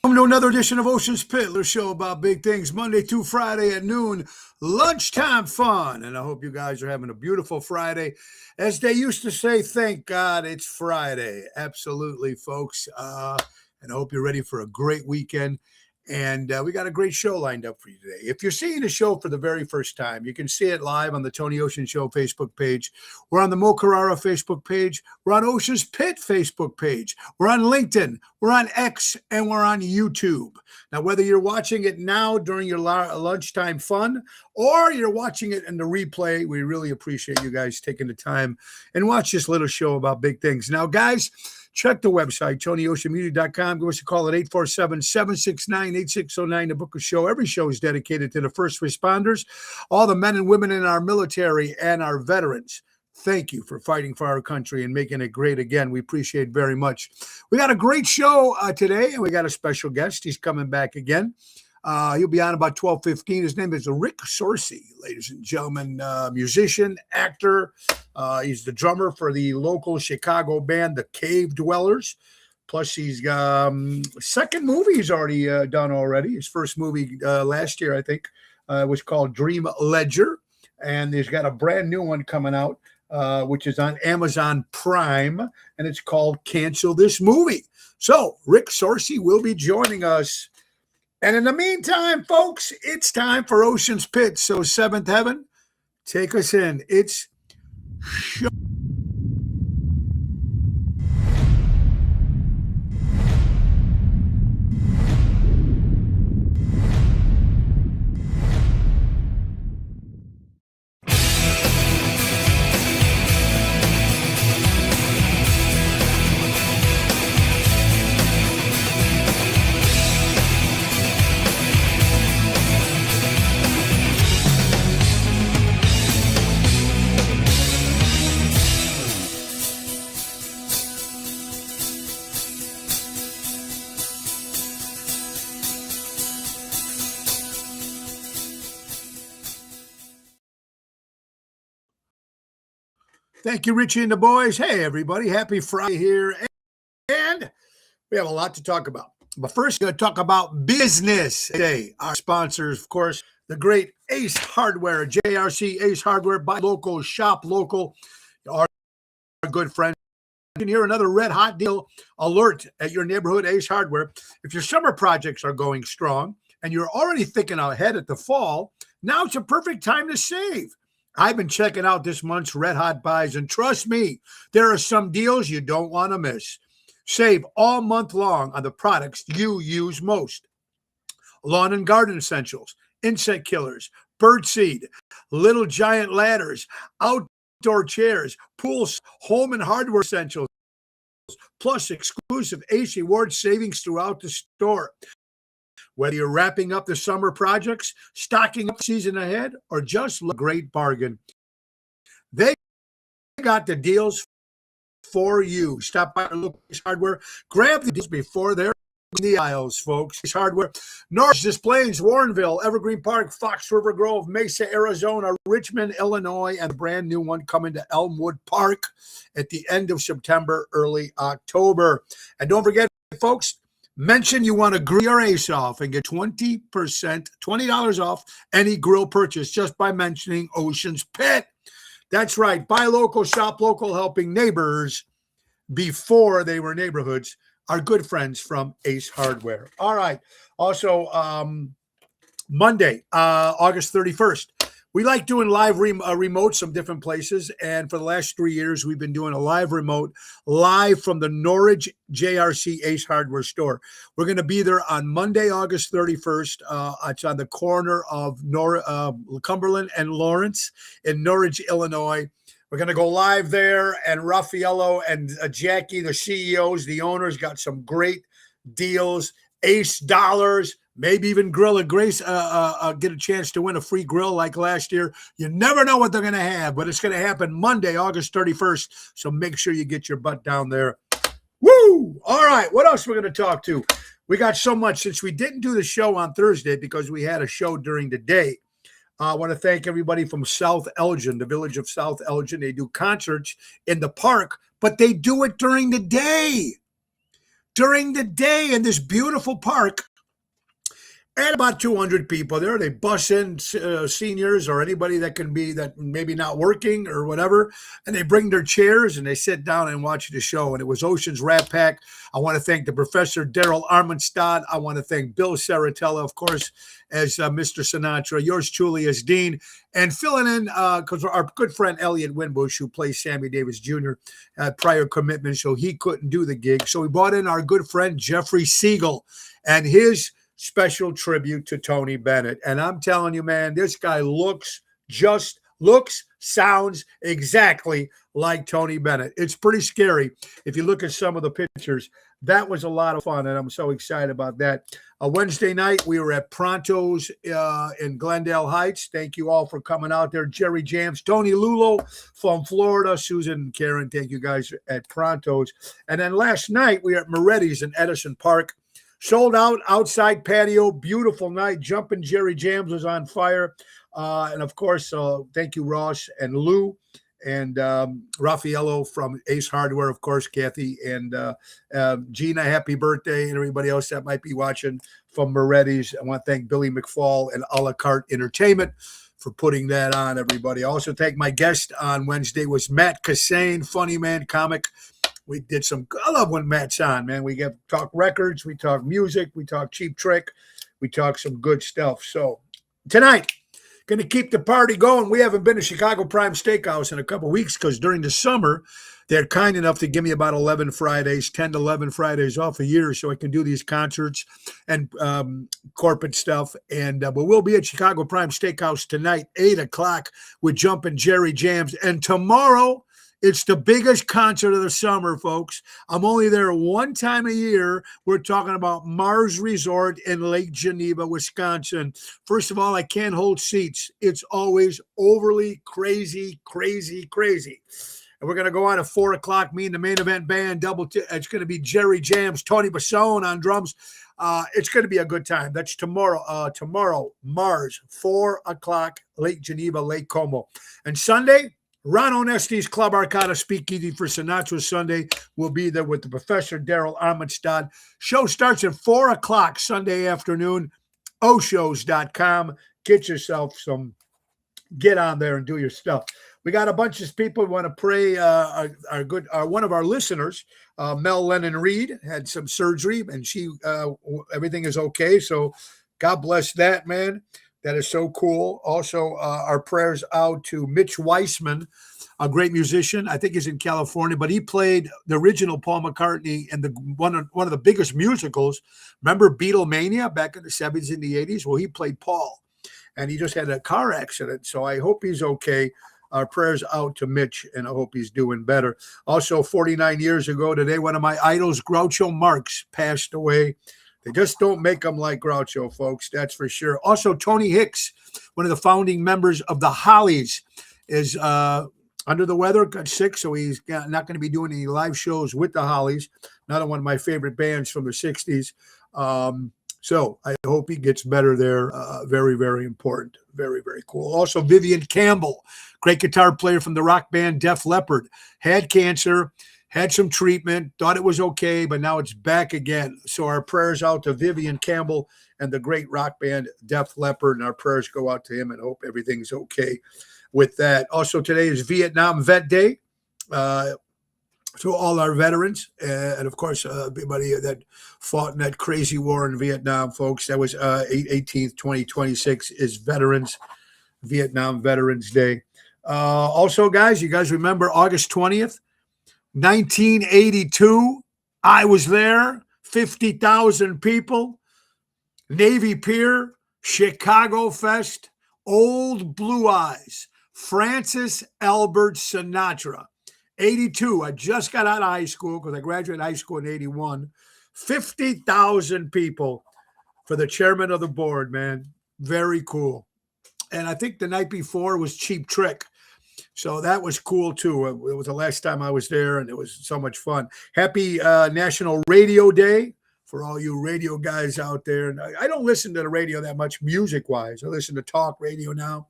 Welcome to another edition of Ocean's Pit, a show about big things, Monday through Friday at noon, lunchtime fun. And I hope you guys are having a beautiful Friday. As they used to say, thank God it's Friday. Absolutely, folks. And I hope you're ready for a great weekend. And we got a great show lined up for you today. If you're seeing the show for the very first time, you can see it live on the Tony Ocean Show Facebook page. We're on the Mo Carrara Facebook page. We're on Ocean's Pit Facebook page. We're on LinkedIn. We're on X, and we're on YouTube. Now, whether you're watching it now during your lunchtime fun or you're watching it in the replay, we really appreciate you guys taking the time and watch this little show about big things. Now, guys, check the website, TonyOceanMusic.com. Give us a call at 847-769-8609 to book a show. Every show is dedicated to the first responders, all the men and women in our military and our veterans. Thank you for fighting for our country and making it great again. We appreciate it very much. We got a great show today, and we got a special guest. He's coming back again. He'll be on about 12:15. His name is Rick Sorcy, ladies and gentlemen, musician, actor. He's the drummer for the local Chicago band, the Cave Dwellers. Plus, he's second movie he's already done already. His first movie last year, I think, was called Dream Ledger. And he's got a brand new one coming out, which is on Amazon Prime, and it's called Cancel This Movie. So Rick Sorcy will be joining us. And in the meantime, folks, it's time for Ocean's Pit. So Seventh Heaven, take us in. It's show. Thank you, Richie and the boys. Hey, everybody. Happy Friday here. And we have a lot to talk about. But first, we're going to talk about business today. Our sponsors, of course, the great Ace Hardware, JRC Ace Hardware, buy local, shop local. Our good friends. You can hear another red hot deal alert at your neighborhood Ace Hardware. If your summer projects are going strong and you're already thinking ahead at the fall, now it's a perfect time to save. I've been checking out this month's Red Hot Buys, and trust me, there are some deals you don't want to miss. Save all month long on the products you use most. Lawn and garden essentials, insect killers, birdseed, little giant ladders, outdoor chairs, pools, home and hardware essentials, plus exclusive Ace Award savings throughout the store. Whether you're wrapping up the summer projects, stocking up the season ahead, or just a great bargain, they got the deals for you. Stop by our local Ace Hardware. Grab the deals before they're in the aisles, folks. Ace Hardware, Norris Des Plaines, Warrenville, Evergreen Park, Fox River Grove, Mesa, Arizona, Richmond, Illinois, and a brand new one coming to Elmwood Park at the end of September, early October. And don't forget, folks, mention you want to grill your Ace off and get 20% off any grill purchase just by mentioning Ocean's Pit. That's right. Buy local, shop local, helping neighbors before they were neighborhoods. Our good friends from Ace Hardware. All right. Also, Monday, August 31st. We like doing live remotes from different places. And for the last 3 years, we've been doing a live remote live from the Norridge JRC Ace Hardware store. We're going to be there on Monday, August 31st. It's on the corner of Cumberland and Lawrence in Norridge, Illinois. We're going to go live there. And Raffaello and Jackie, the CEOs, the owners, got some great deals, Ace dollars. Maybe even Grill and Grace get a chance to win a free grill like last year. You never know what they're going to have, but it's going to happen Monday, August 31st. So make sure you get your butt down there. Woo! All right, what else we're going to talk to? We got so much since we didn't do the show on Thursday because we had a show during the day. I want to thank everybody from South Elgin, the village of South Elgin. They do concerts in the park, but they do it during the day. during the day in this beautiful park. And about 200 people there. They bus in seniors or anybody that can be that maybe not working or whatever, and they bring their chairs and they sit down and watch the show. And it was Ocean's Rat Pack. I want to thank the Professor Daryl Armanstad. I want to thank Bill Saratella, of course, as Mr. Sinatra. Yours truly as Dean. And filling in because our good friend Elliot Winbush, who plays Sammy Davis Jr., had prior commitments, so he couldn't do the gig. So we brought in our good friend Jeffrey Siegel and his special tribute to Tony Bennett. And I'm telling you, man, this guy sounds exactly like Tony Bennett. It's pretty scary if you look at some of the pictures. That was a lot of fun, and I'm so excited about that. Wednesday night, we were at Pronto's in Glendale Heights. Thank you all for coming out there. Jerry Jams, Tony Lulo from Florida, Susan and Karen, thank you guys at Pronto's. And then last night, we were at Moretti's in Edison Park. Sold out, outside patio, beautiful night. Jumpin' Jerry Jams was on fire. And of course, thank you, Ross and Lou and Raffaello from Ace Hardware, of course, Kathy and Gina, happy birthday, and everybody else that might be watching from Moretti's. I want to thank Billy McFall and A La Carte Entertainment for putting that on, everybody. I also thank my guest on Wednesday was Matt Cassane, funny man, comic. We did I love when Matt's on, man. We talk records, we talk music, we talk Cheap Trick, we talk some good stuff. So tonight, going to keep the party going. We haven't been to Chicago Prime Steakhouse in a couple of weeks because during the summer, they're kind enough to give me about 10 to 11 Fridays off a year so I can do these concerts and corporate stuff. And but we'll be at Chicago Prime Steakhouse tonight, 8 o'clock with Jumpin' Jerry Jams. And tomorrow, it's the biggest concert of the summer, folks. I'm only there one time a year. We're talking about Mars Resort in Lake Geneva, Wisconsin. First of all, I can't hold seats. It's always overly crazy. And we're going to go on at 4 o'clock, me and the main event band. It's going to be Jerry Jams, Tony Bassone on drums. It's going to be a good time. That's tomorrow. Tomorrow, Mars, 4 o'clock, Lake Geneva, Lake Como. And Sunday, Ron Onesti's Club Arcada Speakeasy for Sinatra Sunday. We'll be there with the Professor Daryl Armanstad. Show starts at 4 o'clock Sunday afternoon. oshows.com. Get yourself get on there and do your stuff. We got a bunch of people who want to pray. One of our listeners, Mel Lennon Reed, had some surgery, and everything is okay. So God bless that, man. That is so cool. Also, our prayers out to Mitch Weissman, a great musician. I think he's in California, but he played the original Paul McCartney and one of the biggest musicals. Remember Beatlemania back in the 70s and the 80s? Well, he played Paul, and he just had a car accident. So I hope he's okay. Our prayers out to Mitch, and I hope he's doing better. Also, 49 years ago today, one of my idols, Groucho Marx, passed away. They just don't make them like Groucho, folks. That's for sure. Also, Tony Hicks, one of the founding members of the Hollies, is under the weather, got sick, so he's not going to be doing any live shows with the Hollies. Another one of my favorite bands from the 60s. So I hope he gets better there. Very, very important. Very, very cool. Also, Vivian Campbell, great guitar player from the rock band Def Leppard, had cancer. Had some treatment, thought it was okay, but now it's back again. So our prayers out to Vivian Campbell and the great rock band Def Leppard, and our prayers go out to him and hope everything's okay with that. Also, today is Vietnam Vet Day. To all our veterans, and of course, everybody that fought in that crazy war in Vietnam, folks. That was 18th, 2026 is Vietnam Veterans Day. Also, guys, you guys remember August 20th? 1982, I was there, 50,000 people, Navy Pier, Chicago Fest, Old Blue Eyes, Francis Albert Sinatra. 82, I just got out of high school because I graduated high school in 81. 50,000 people for the chairman of the board, man. Very cool. And I think the night before was Cheap Trick. So that was cool, too. It was the last time I was there, and it was so much fun. Happy National Radio Day for all you radio guys out there. And I don't listen to the radio that much music-wise. I listen to talk radio now.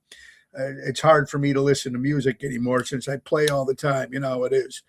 It's hard for me to listen to music anymore since I play all the time. You know how it is.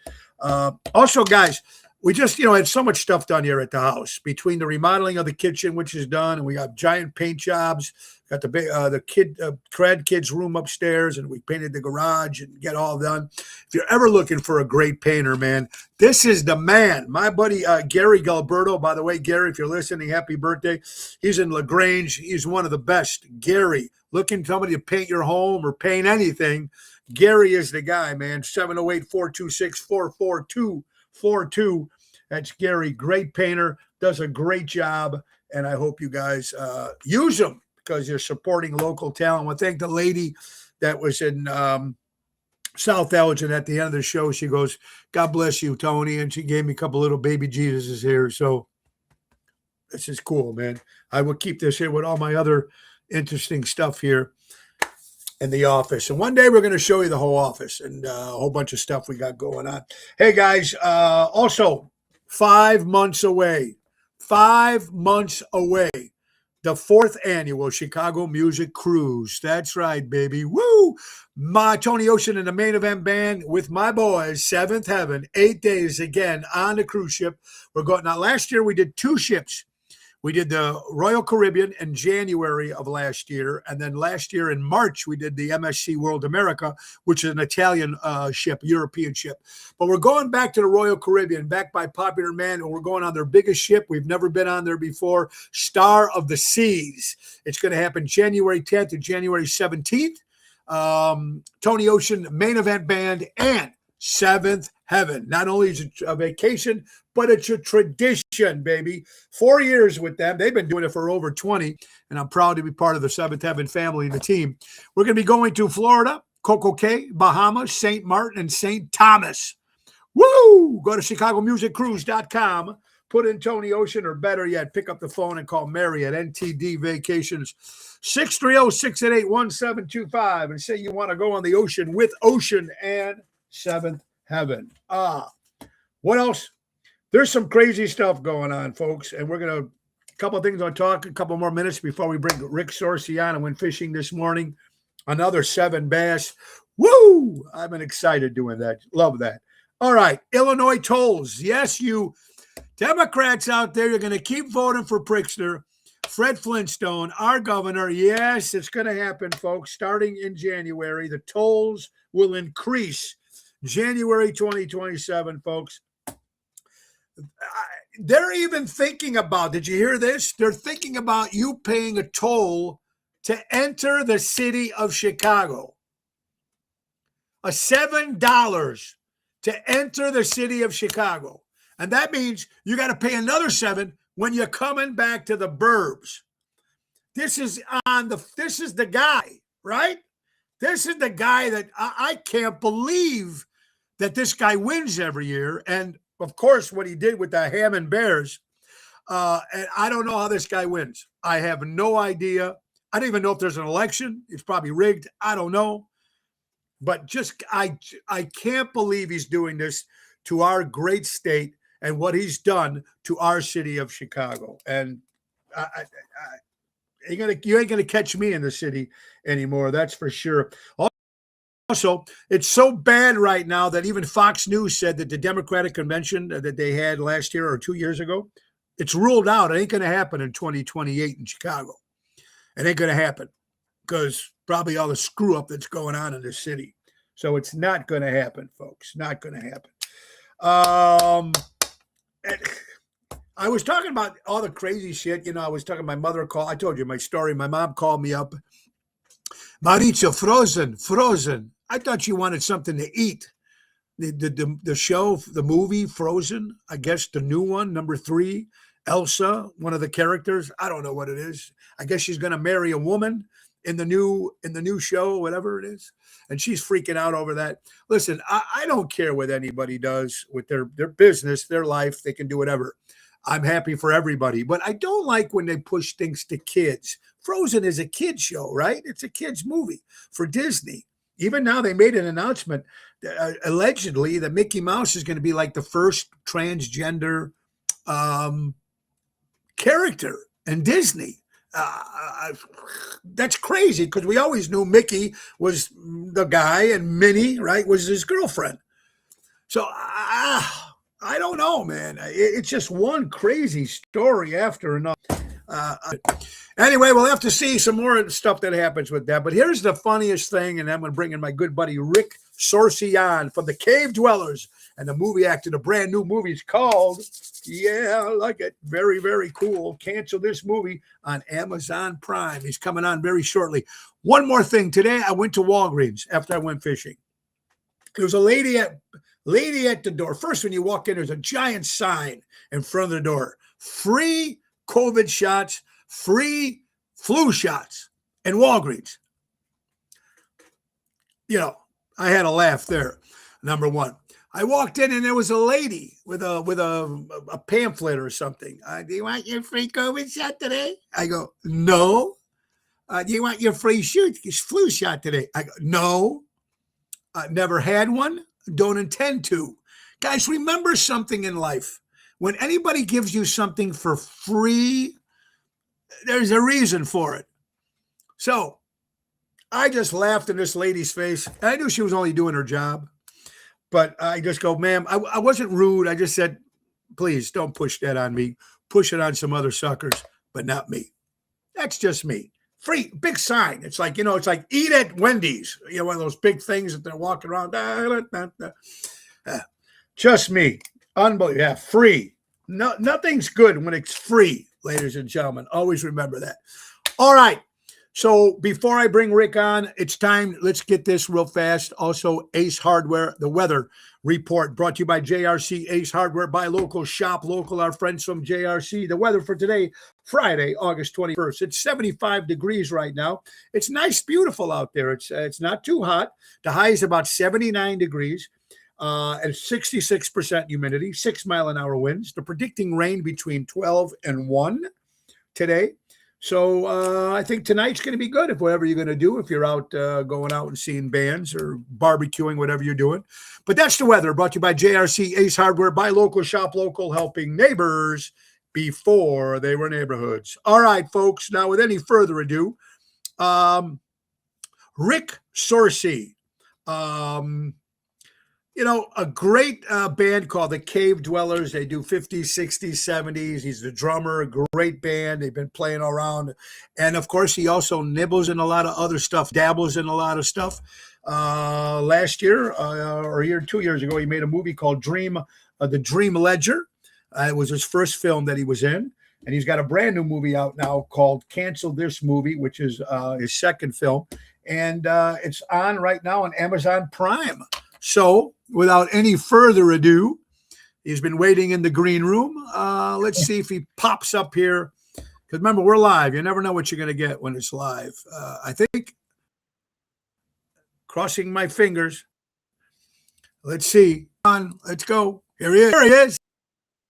Also, guys, we just, had so much stuff done here at the house between the remodeling of the kitchen, which is done, and we got giant paint jobs. Got the Crad kids room upstairs, and we painted the garage and get all done. If you're ever looking for a great painter, man, this is the man. My buddy Gary Galberto, by the way, Gary, if you're listening, happy birthday. He's in LaGrange. He's one of the best. Gary, looking for somebody to paint your home or paint anything, Gary is the guy, man. 708-426-44242. That's Gary, great painter, does a great job, and I hope you guys use him because you're supporting local talent. I want to thank the lady that was in South Elgin at the end of the show. She goes, God bless you, Tony, and she gave me a couple little baby Jesuses here, so this is cool, man. I will keep this here with all my other interesting stuff here in the office. And one day we're going to show you the whole office and a whole bunch of stuff we got going on. Hey, guys, also 5 months away, 5 months away, the 4th annual Chicago Music Cruise. That's right, baby. Woo! My Tony Ocean and the Main Event Band with my boys, Seventh Heaven, 8 days again on the cruise ship. We're going. Now, last year we did 2 ships. We did the Royal Caribbean in January of last year. And then last year in March, we did the MSC World America, which is an Italian ship, European ship. But we're going back to the Royal Caribbean, backed by Popular Man, and we're going on their biggest ship. We've never been on there before, Star of the Seas. It's going to happen January 10th to January 17th. Tony Ocean, Main Event Band, and Seventh Heaven. Not only is it a vacation, but it's a tradition, baby. 4 years with them. They've been doing it for over 20, and I'm proud to be part of the Seventh Heaven family and the team. We're going to be going to Florida, Coco Cay, Bahamas, St. Martin, and St. Thomas. Woo! Go to ChicagoMusicCruise.com, put in Tony Ocean, or better yet, pick up the phone and call Mary at NTD Vacations, 630-688-1725, and say you want to go on the ocean with Ocean and Seventh Heaven. What else? There's some crazy stuff going on, folks, and we're going to, a couple of things I'll talk, a couple more minutes before we bring Rick Sorcy on. I went fishing this morning, another 7 bass. Woo! I've been excited doing that. Love that. All right, Illinois tolls. Yes, you Democrats out there, you're going to keep voting for Pritzker. Fred Flintstone, our governor. Yes, it's going to happen, folks. Starting in January, the tolls will increase. January 2027, folks. They're even thinking about, did you hear this? They're thinking about you paying a toll to enter the city of Chicago. $7 to enter the city of Chicago. And that means you got to pay another $7 when you're coming back to the burbs. This is the guy, right? This is the guy that I can't believe that this guy wins every year. And of course, what he did with the Hammond Bears, and I don't know how this guy wins. I have no idea. I don't even know if there's an election. It's probably rigged. I don't know. But just I can't believe he's doing this to our great state and what he's done to our city of Chicago. And you ain't gonna catch me in the city anymore. That's for sure. Also, it's so bad right now that even Fox News said that the Democratic convention that they had last year or 2 years ago, it's ruled out. It ain't going to happen in 2028 in Chicago. It ain't going to happen because probably all the screw up that's going on in the city. So it's not going to happen, folks. Not going to happen. I was talking about all the crazy shit. I was talking, my mother called. I told you my story. My mom called me up. Maurizio, Frozen. I thought you wanted something to eat. The show, the movie Frozen, I guess the new one, number 3, Elsa, one of the characters. I don't know what it is. I guess she's going to marry a woman in the new show, whatever it is. And she's freaking out over that. Listen, I don't care what anybody does with their business, their life. They can do whatever. I'm happy for everybody. But I don't like when they push things to kids. Frozen is a kid's show, right? It's a kid's movie for Disney. Even now they made an announcement, allegedly, that Mickey Mouse is going to be like the first transgender character in Disney. That's crazy because we always knew Mickey was the guy and Minnie, right, was his girlfriend. So I don't know, man. It's just one crazy story after another. Uh, anyway, we'll have to see some more stuff that happens with that. But here's the funniest thing, and I'm going to bring in my good buddy Rick Sorcian from the Cave Dwellers, and the movie actor. The brand new movie is called, yeah, I like it. Very, very cool. Cancel this movie on Amazon Prime. He's coming on very shortly. One more thing. Today, I went to Walgreens after I went fishing. There was a lady at the door. First, when you walk in, there's a giant sign in front of the door. Free COVID shots, free flu shots in Walgreens. You know, I had a laugh there. Number one. I walked in and there was a lady with a pamphlet or something. Do you want your free COVID shot today? I go, no. Do you want your free flu shot today? I go, no. Never had one. Don't intend to. Guys, remember something in life. When anybody gives you something for free, there's a reason for it. So I just laughed in this lady's face. I knew she was only doing her job. But I just go, ma'am, I wasn't rude. I just said, please don't push that on me. Push it on some other suckers, but not me. That's just me. Free, big sign. It's like, it's like eat at Wendy's. One of those big things that they're walking around. Just me. Unbelievable. Yeah, free. No, nothing's good when it's free, ladies and gentlemen. Always remember that. All right. So before I bring Rick on, it's time. Let's get this real fast. Also, Ace Hardware, the weather report brought to you by JRC Ace Hardware. Buy local, shop local. Our friends from JRC. The weather for today, Friday, August 21st. It's 75 degrees right now. It's nice, beautiful out there. It's not too hot. The high is about 79 degrees. And 66% humidity, 6-mile-an-hour winds. They're predicting rain between 12 and 1 today. So I think tonight's going to be good if whatever you're going to do, if you're out going out and seeing bands or barbecuing, whatever you're doing. But that's the weather brought to you by JRC Ace Hardware. Buy local, shop local, helping neighbors before they were neighborhoods. All right, folks. Now, with any further ado, Rick Sorcy. A great band called the Cave Dwellers. They do 50s, 60s, 70s. He's the drummer, a great band. They've been playing around. And, of course, he also nibbles in a lot of other stuff, dabbles in a lot of stuff. Last year or 2 years ago, he made a movie called The Dream Ledger. It was his first film that he was in. And he's got a brand new movie out now called Cancel This Movie, which is his second film. And it's on right now on Amazon Prime. So, without any further ado, he's been waiting in the green room. Let's see if he pops up here. Because remember, we're live. You never know what you're going to get when it's live. I think, crossing my fingers. Let's see. Let's go. Here he is. Here he is.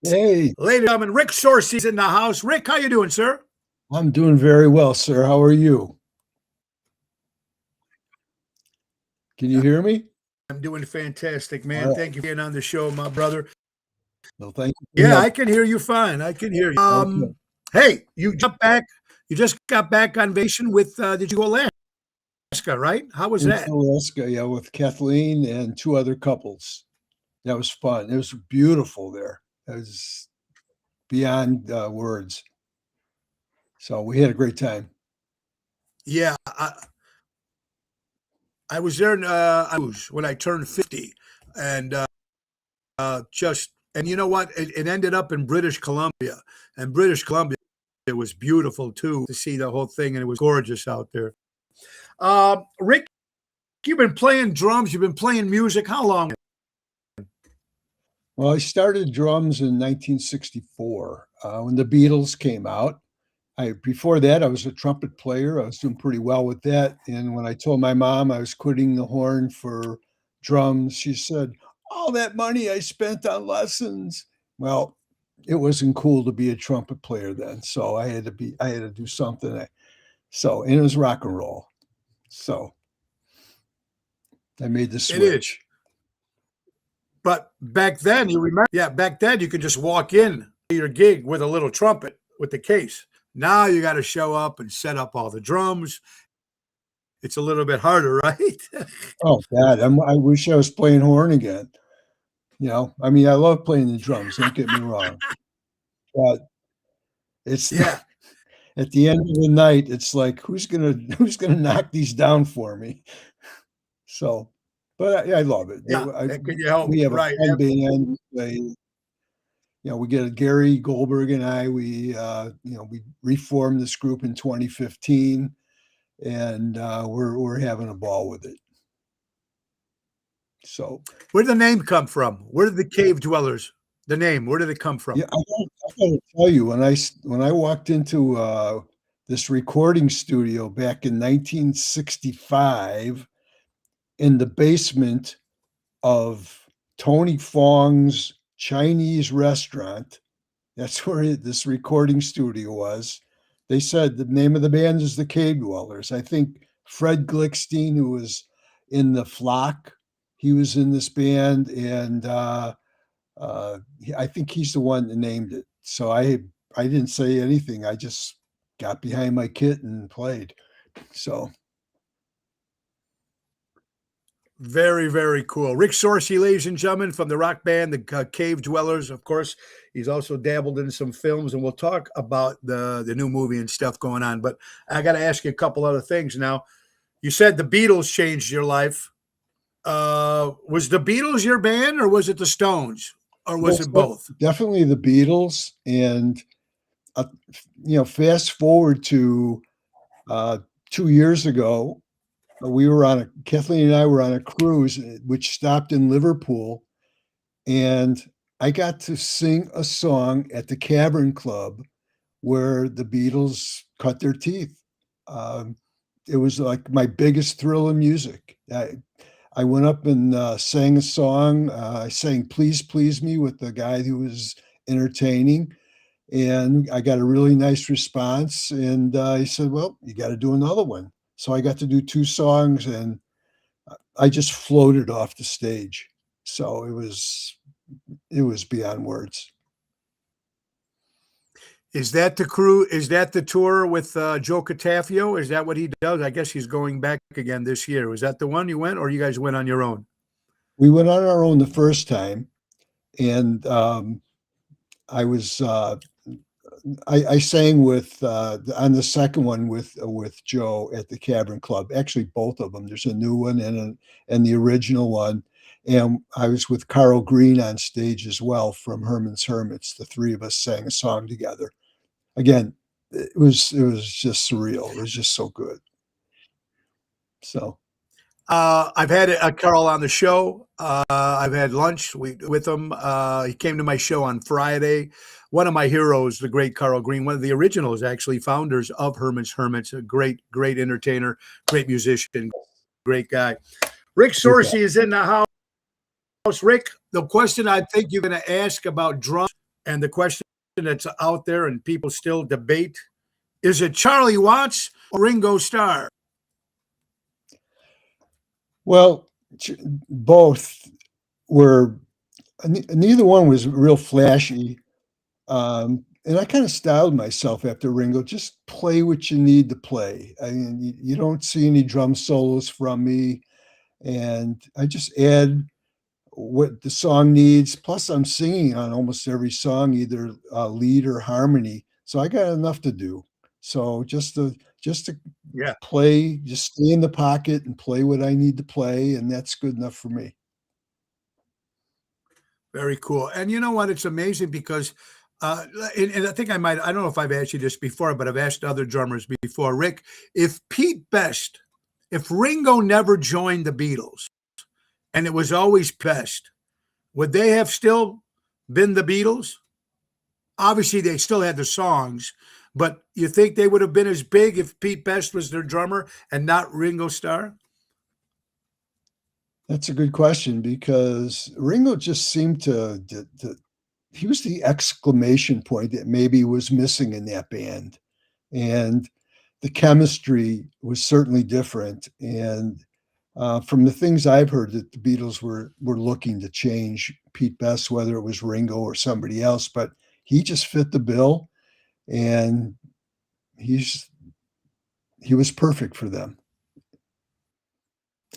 Hey. Ladies and gentlemen, Rick Sorcy's in the house. Rick, how you doing, sir? I'm doing very well, sir. How are you? Can you hear me? I'm doing fantastic, man. Right. Thank you for being on the show, my brother. No, thank you. Yeah, I can hear you fine. I can hear you. Okay. Hey, you jumped back. You just got back on vacation with, did you go Alaska, right? How was that? Alaska, yeah, with Kathleen and 2 other couples. That was fun. It was beautiful there. It was beyond words. So we had a great time. Yeah, I was there when I turned 50, and you know what? It ended up in British Columbia, and British Columbia, it was beautiful too to see the whole thing, and it was gorgeous out there. Rick, you've been playing drums. You've been playing music. How long? Well, I started drums in 1964 when the Beatles came out. Before that, I was a trumpet player. I was doing pretty well with that. And when I told my mom I was quitting the horn for drums, she said, all that money I spent on lessons. Well, it wasn't cool to be a trumpet player then. So I had to do something. And it was rock and roll. So I made the switch. It is. But back then, you remember, back then you could just walk in to your gig with a little trumpet with the case. Now you got to show up and set up all the drums. It's a little bit harder, right? Oh, God. I wish I was playing horn again. I mean, I love playing the drums, don't get me wrong, but it's Yeah, at the end of the night, it's like, who's gonna knock these down for me? So, but I love it. yeah. And can you help? We have a Right. fun band. We get Gary Goldberg and I, we reformed this group in 2015, and we're having a ball with it. So, Where did the name come from? Where did the cave dwellers? The name. Where did it come from? yeah, I gotta tell you, when I walked into this recording studio back in 1965 in the basement of Tony Fong's Chinese restaurant. That's where this recording studio was. They said the name of the band is the Cave Dwellers. I think Fred Glickstein, who was in the Flock, he was in this band, and I think he's the one that named it. So I didn't say anything. I just got behind my kit and played. So Very, very cool. Rick Sorsey, ladies and gentlemen, from the rock band, the Cave Dwellers. Of course, he's also dabbled in some films, and we'll talk about the new movie and stuff going on. But I got to ask you a couple other things now. You said the Beatles changed your life. Was the Beatles your band, or was it the Stones, or was it both? definitely the Beatles, and uh, fast forward to 2 years ago, Kathleen and I were on a cruise, which stopped in Liverpool, and I got to sing a song at the Cavern Club where the Beatles cut their teeth. Um, it was like my biggest thrill in music. I went up and sang a song. I sang "Please Please Me" with the guy who was entertaining, and I got a really nice response. And he said, "Well, you got to do another one." So I got to do two songs, and I just floated off the stage. So it was beyond words. Is that the crew? Is that the tour with Joe Catafio? Is that what he does? I guess he's going back again this year. Was that the one you went, or you guys went on your own? We went on our own the first time, and I was I sang with on the second one with Joe at the Cavern Club. Actually, both of them. There's a new one and the original one. And I was with Carl Green on stage as well from Herman's Hermits. The three of us sang a song together. Again, it was just surreal. It was just so good. So I've had Carl on the show. I've had lunch with him. He came to my show on Friday. One of my heroes, the great Carl Green, one of the originals, actually founders of Herman's Hermits, a great, great entertainer, great musician, great guy. Rick Sorsey is in the house. Rick, the question I think you're going to ask about drums, and the question that's out there and people still debate, is it Charlie Watts or Ringo Starr? well, both were. Neither one was real flashy. And I kind of styled myself after Ringo. Just play what you need to play. I mean, you don't see any drum solos from me, and I just add what the song needs. Plus, I'm singing on almost every song, either lead or harmony. So I got enough to do. So just to Yeah. play, just stay in the pocket and play what I need to play, and that's good enough for me. Very cool. And you know what? It's amazing because, and I think I don't know if I've asked you this before, but I've asked other drummers before. Rick, if Pete Best, if Ringo never joined the Beatles and it was always Best, would they have still been the Beatles? Obviously, they still had the songs, but you think they would have been as big if Pete Best was their drummer and not Ringo Starr? That's a good question because Ringo just seemed he was the exclamation point that maybe was missing in that band. And the chemistry was certainly different. And from the things I've heard, that the Beatles were looking to change Pete Best, whether it was Ringo or somebody else, but he just fit the bill, and he was perfect for them.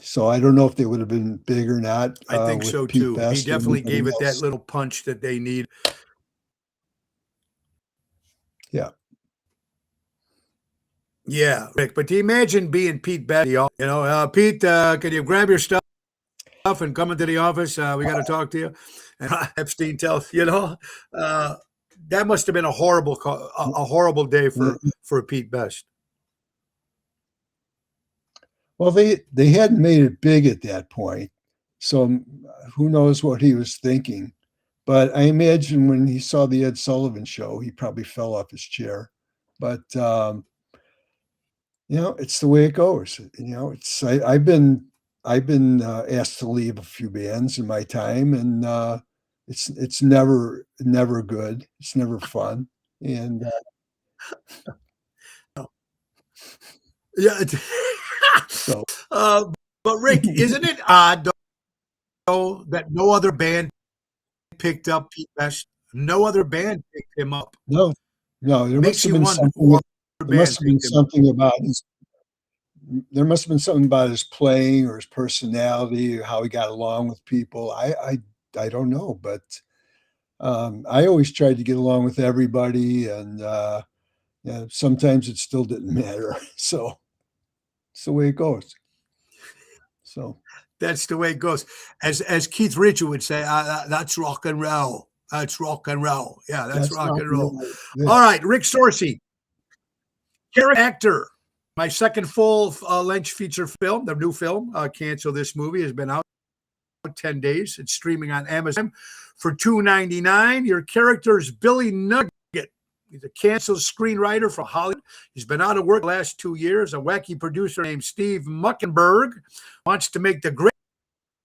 So I don't know if they would have been big or not I think with so Pete too. He Best or definitely anybody gave it that else. little punch that they need. Yeah. Yeah, Rick. But do you imagine being Pete Best? Pete, can you grab your stuff and come into the office? We got to talk to you. And Epstein tells uh, that must have been a horrible, a horrible day for Pete Best. Well, they hadn't made it big at that point, so who knows what he was thinking. But I imagine when he saw the Ed Sullivan Show, he probably fell off his chair. But it's the way it goes. It's I've been asked to leave a few bands in my time, and it's never good. It's never fun, and Yeah. so But Rick, isn't it odd though that no other band picked up Pete Best? No other band picked him up. no, there must Makes have you been wonder something. who other There must band have been picked him up. something about his. There must have been something about his playing or his personality or how he got along with people. I don't know, but I always tried to get along with everybody, and yeah, sometimes it still didn't matter. So it's the way it goes. So That's the way it goes. As Keith Richards would say, that's rock and roll. That's rock and roll. Yeah, that's that's rock rock and and roll. roll. Yeah. All right, Rick Storsey, character actor. My second full length feature film, the new film, Cancel This Movie, has been out 10 days. It's streaming on Amazon for $2.99. Your character is Billy Nugget. He's a canceled screenwriter for Hollywood. He's been out of work the last 2 years. A wacky producer named Steve Muckenberg wants to make the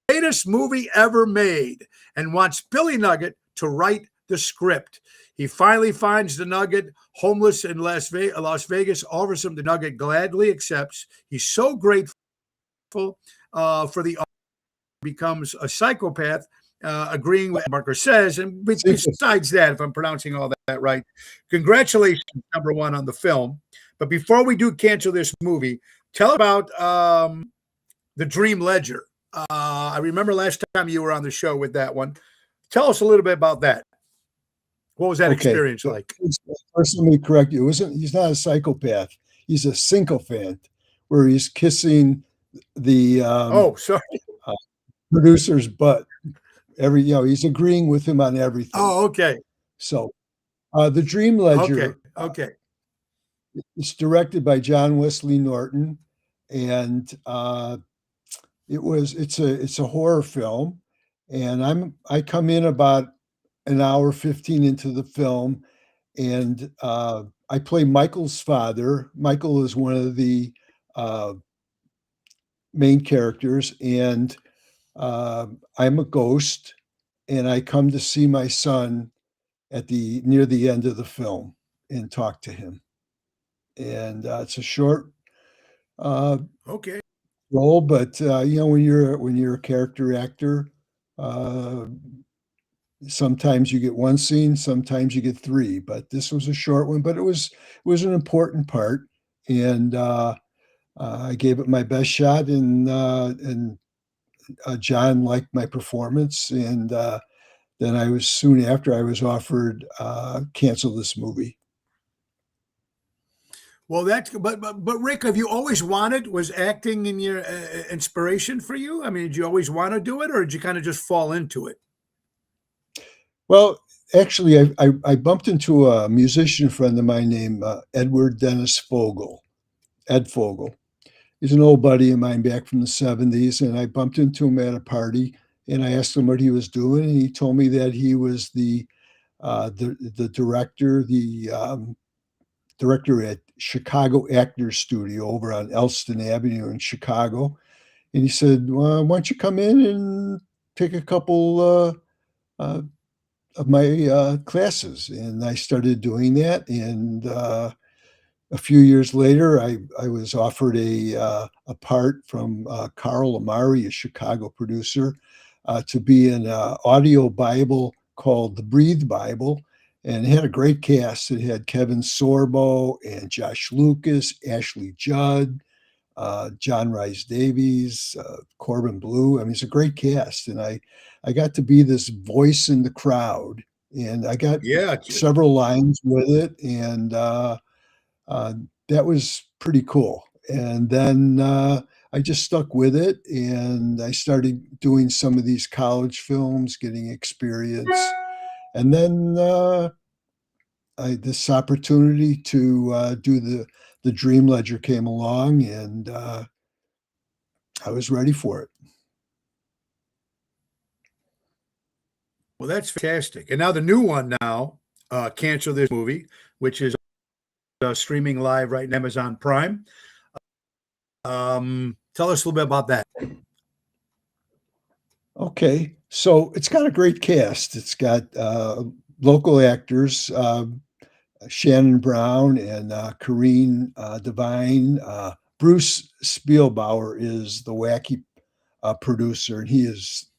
greatest movie ever made and wants Billy Nugget to write the script. He finally finds the Nugget homeless in Las Vegas, offers him the Nugget, gladly accepts. He's so grateful for the becomes a psychopath, agreeing with what Marker says. And besides that, if I'm pronouncing all that right, congratulations, number one, on the film. But before we do Cancel This Movie, tell about the Dream Ledger. I remember last time you were on the show with that one. Tell us a little bit about that. What was that experience like? First, let me correct you. He's not a psychopath. He's a sycophant, where he's kissing the Sorry. producer's butt. He's agreeing with him on everything. Oh, okay. So, the Dream Ledger. Okay. It's directed by John Wesley Norton, and it's a horror film, and I come in about an hour 15 into the film, and I play Michael's father. Michael is one of the main characters, and I'm a ghost, and I come to see my son near the end of the film and talk to him. And it's a short Okay. role, but when you're a character actor, sometimes you get one scene, sometimes you get three. But this was a short one, but it was an important part, and I gave it my best shot, and John liked my performance, and then soon after I was offered Cancel This Movie. Well, but Rick, have you always was acting in your inspiration for you? I mean, did you always want to do it, or did you kind of just fall into it? Well, actually, I bumped into a musician friend of mine named Edward Dennis Fogel, Ed Fogel. He's an old buddy of mine back from the 70s, and I bumped into him at a party, and I asked him what he was doing, and he told me that he was the director, director at Chicago Actors Studio over on Elston Avenue in Chicago. And he said, well, why don't you come in and take a couple of my classes? And I started doing that. And a few years later, I was offered a part from Carl Amari, a Chicago producer, to be in an audio Bible called the Breathe Bible. And it had a great cast. It had Kevin Sorbo and Josh Lucas, Ashley Judd, John Rhys Davies, Corbin Bleu. I mean, it's a great cast, and I got to be this voice in the crowd, and I got Yeah. several lines with it, and that was pretty cool. And then I just stuck with it, and I started doing some of these college films, getting experience, and then this opportunity to do the Dream Ledger came along, and I was ready for it. Well, that's fantastic. And now the new one now, Cancel This Movie, which is streaming live right now, Amazon Prime. Tell us a little bit about that. Okay, so it's got a great cast. It's got local actors, Shannon Brown and Corrine Devine. Bruce Spielbauer is the wacky producer, and he is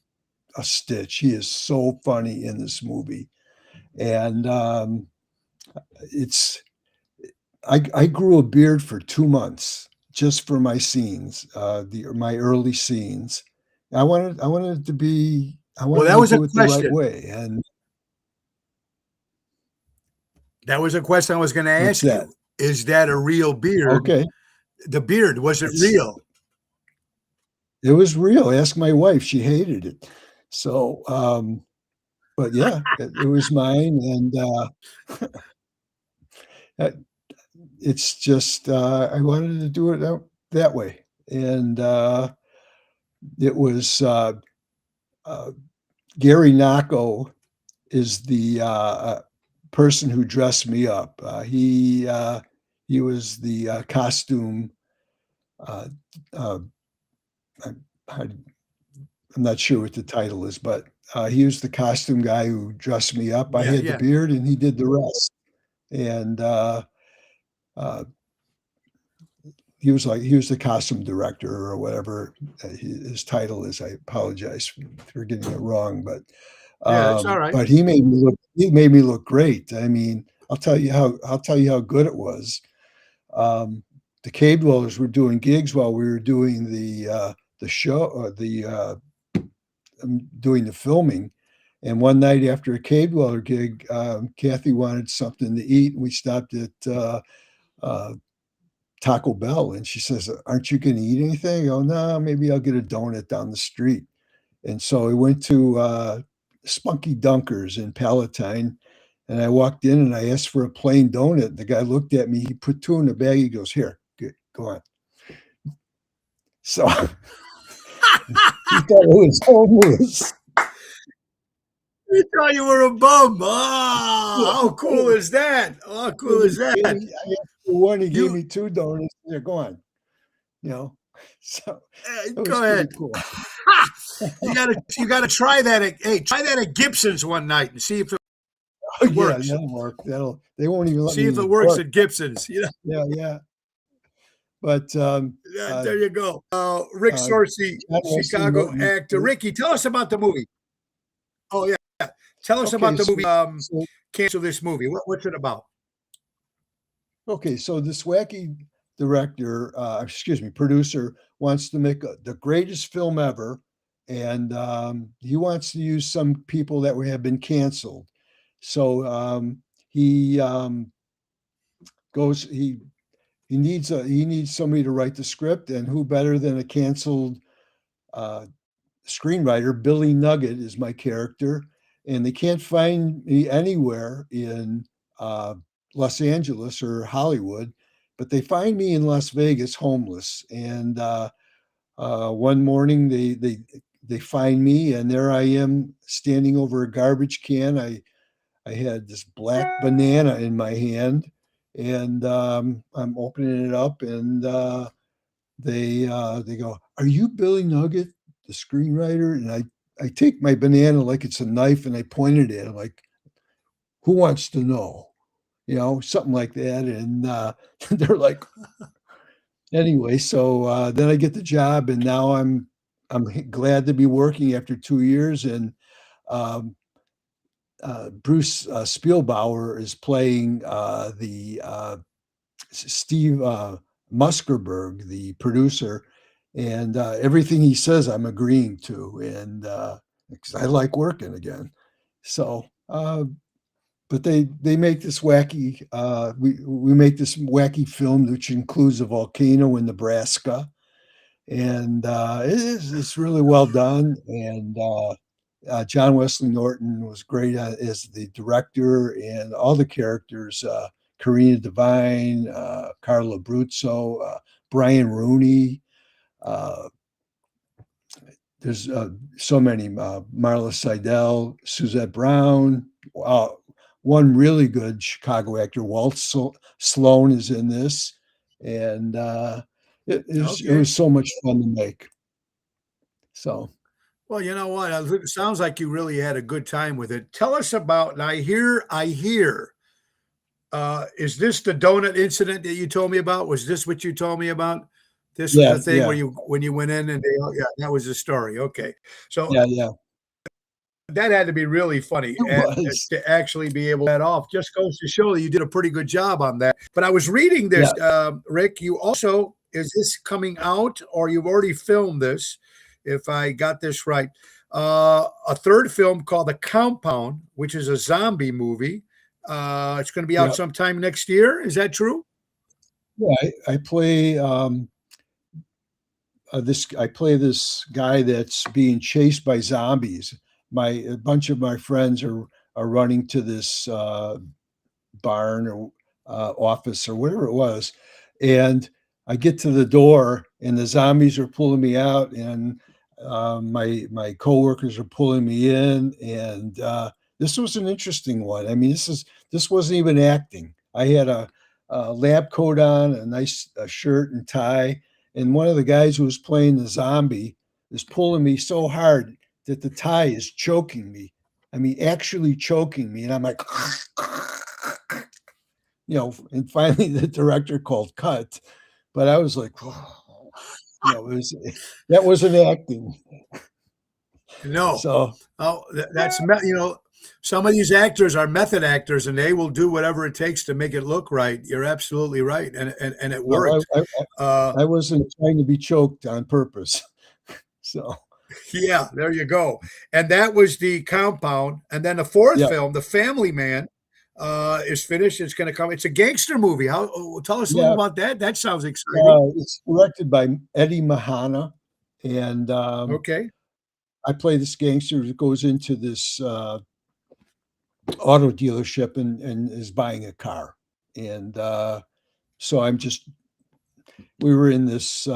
a stitch. He is so funny in this movie, and it's. I grew a beard for 2 months just for my scenes, my early scenes. I wanted it to be. I Well, wanted that to was a do it the right question. way, and That was a question I was going to what's ask that? you. Is that a real beard? Okay, The beard, was it it's real? it was real. Ask my wife; she hated it. So, but yeah, it was mine, and uh, it's just I wanted to do it that way, and it was Gary Nacco is the person who dressed me up. He was the costume. Uh, uh, I, I'm not sure what the title is, but he was the costume guy who dressed me up. I Yeah, had the yeah. beard, and he did the rest. And uh, he was the costume director or whatever his title is. I apologize for getting it wrong, Yeah, it's all right. but he made me look great. I mean, I'll tell you how good it was. The Cave Dwellers were doing gigs while we were doing the show, or the doing the filming. And one night after a Cave Dweller gig, Kathy wanted something to eat, and we stopped at uh, Taco Bell, and she says, "Aren't you going to eat anything?" Oh, no, maybe I'll get a donut down the street. And so we went to Spunky Dunkers in Palatine, and I walked in and I asked for a plain donut. The guy looked at me. He put two in the bag. He goes, "Here, good, go on." So he thought it was homeless. He thought you were a bum. Oh, how cool is that? How cool is I that? asked for one. He gave You me two donuts. There, go on. You know, so it was go pretty ahead. cool. You gotta try that. Try that at Gibson's one night and see if it Oh yeah, works. that'll work. They won't even let See me if in it the works park. at Gibson's. Yeah, yeah. But There you go. Rick Sorcy, John Wesley Chicago wrote me. actor. Ricky, tell us about the movie. Oh yeah, tell us Okay, about the movie. so Cancel This Movie. What's it about? okay, so this wacky director, producer, wants to make the greatest film ever, and he wants to use some people that have been canceled. So he goes he needs somebody to write the script, and who better than a canceled uh, screenwriter? Billy Nugget is my character, and they can't find me anywhere in uh, Los Angeles or Hollywood, but they find me in Las Vegas, homeless. And one morning they find me, and there I am standing over a garbage can. I had this black banana in my hand, and I'm opening it up, and they go, "Are you Billy Nugget, the screenwriter?" And I take my banana like it's a knife, and I point it at him like, "Who wants to know?" You know, something like that. And they're like, anyway. So then I get the job, and now I'm glad to be working after 2 years. And um, Bruce Spielbauer is playing the Steve Muskerberg, the producer, and everything he says, I'm agreeing to, and because I like working again. So, but they make this wacky. We make this wacky film which includes a volcano in Nebraska, and it's really well done. And John Wesley Norton was great as the director, and all the characters. Karina Devine, Carla Bruzzo, Brian Rooney. Uh, there's so many. Marla Seidel, Suzette Brown. One really good Chicago actor, Walt Sloan, is in this, and it Okay. was so much fun to make. So Well, you know what? It sounds like you really had a good time with it. Tell us about, and I hear, is this the donut incident that you told me about? Was this what you told me about? This was yeah, the thing yeah, where when you went in and yeah, that was the story. Okay. So yeah. that had to be really funny, It and was. to actually be able to pull that off just goes to show that you did a pretty good job on that. But I was reading this, Yeah, Rick. You also is this coming out, or you've already filmed this? If I got this right, a third film called The Compound, which is a zombie movie. It's going to be out yeah, sometime next year. Is that true? yeah. I play this. I play this guy that's being chased by zombies. A bunch of my friends are running to this barn or office or whatever it was, and I get to the door, and the zombies are pulling me out, and my coworkers are pulling me in, and this was an interesting one. I mean, this wasn't even acting. I had a lab coat on, a nice shirt and tie, and one of the guys who was playing the zombie is pulling me so hard that the tie is choking me. I mean, actually choking me, and I'm like, and finally the director called cut, but I was like, oh, it was that wasn't acting. No. So Oh, some of these actors are method actors, and they will do whatever it takes to make it look right. You're absolutely right, and it no, worked. Uh, I wasn't trying to be choked on purpose. So yeah, there you go. And that was The Compound, and then the fourth yeah, film, The Family Man, is finished. It's going to come. It's a gangster movie. Tell us a little yeah. about that. That sounds exciting. It's directed by Eddie Mahana, and Okay. I play this gangster who goes into this auto dealership and is buying a car, and so we were in this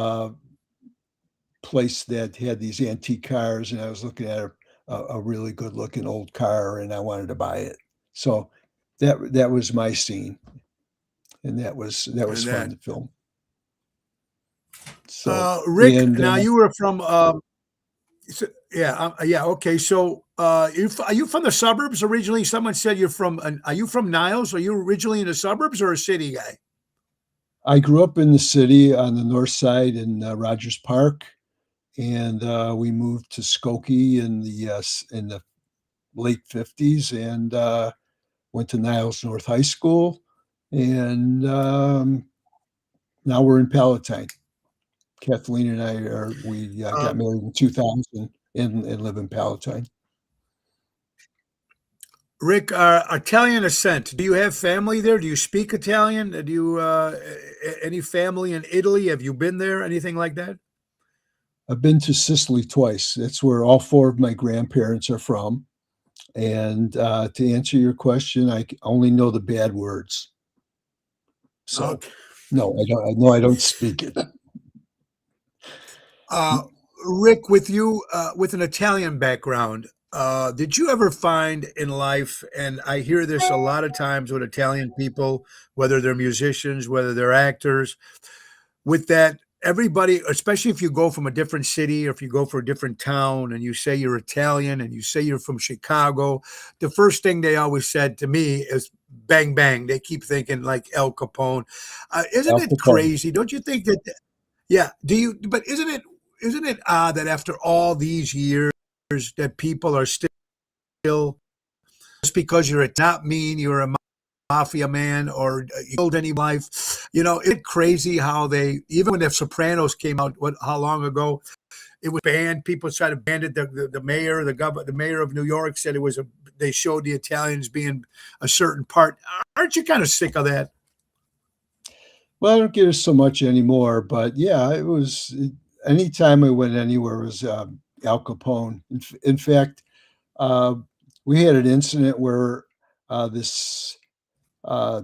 place that had these antique cars, and I was looking at a really good looking old car, and I wanted to buy it. So that was my scene, and that was And fun that. to film. So Rick, and now you were from, yeah, yeah, okay. So, are you from the suburbs originally? Someone said are you from Niles? Are you originally in the suburbs or a city guy? I grew up in the city on the north side in Rogers Park, and we moved to Skokie in the late 50s, and went to Niles North High School, and now we're in Palatine. Kathleen and we Uh, got married in 2000 and live in Palatine. Rick, Italian ascent. Do you have family there? Do you speak Italian? Do you any family in Italy? Have you been there? Anything like that? I've been to Sicily twice. That's where all four of my grandparents are from. And to answer your question, I only know the bad words. So Okay. no, I don't. No, I don't speak it. Uh, Rick, with you, with an Italian background, did you ever find in life, and I hear this a lot of times with Italian people, whether they're musicians, whether they're actors, with that everybody, especially if you go from a different city or if you go for a different town and you say you're Italian and you say you're from Chicago, the first thing they always said to me is bang bang. They keep thinking like El Capone. Isn't Al it Capone. crazy? Don't you think that? Yeah. Do you? But isn't it odd that after all these years that people are still just because you're a not mean, you're a mafia man or killed any life. It's crazy how even when the Sopranos came out, how long ago, it was banned. People tried to ban it. The mayor, the mayor of New York said they showed the Italians being a certain part. Aren't you kind of sick of that? Well, I don't get it so much anymore, but yeah, anytime I went anywhere, it was Al Capone. In fact, uh, we had an incident where this uh,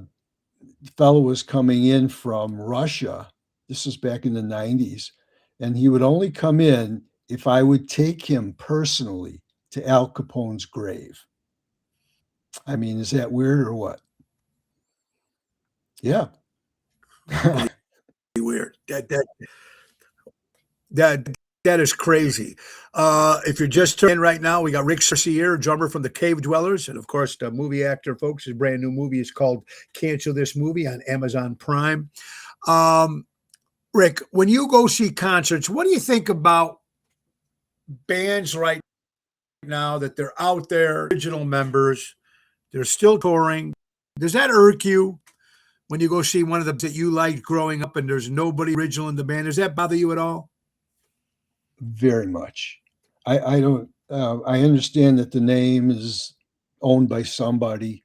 fellow was coming in from Russia. This was back in the 90s. And he would only come in if I would take him personally to Al Capone's grave. I mean, is that weird or what? Yeah. Really weird. That is crazy. If you're just turning in right now, we got Rick Searcy here, drummer from the Cave Dwellers, and of course, the movie actor, folks. His brand new movie is called "Cancel This Movie" on Amazon Prime. Rick, when you go see concerts, what do you think about bands right now that they're out there, original members, they're still touring? Does that irk you when you go see one of them that you liked growing up and there's nobody original in the band? Does that bother you at all? Very much. I don't. I understand that the name is owned by somebody,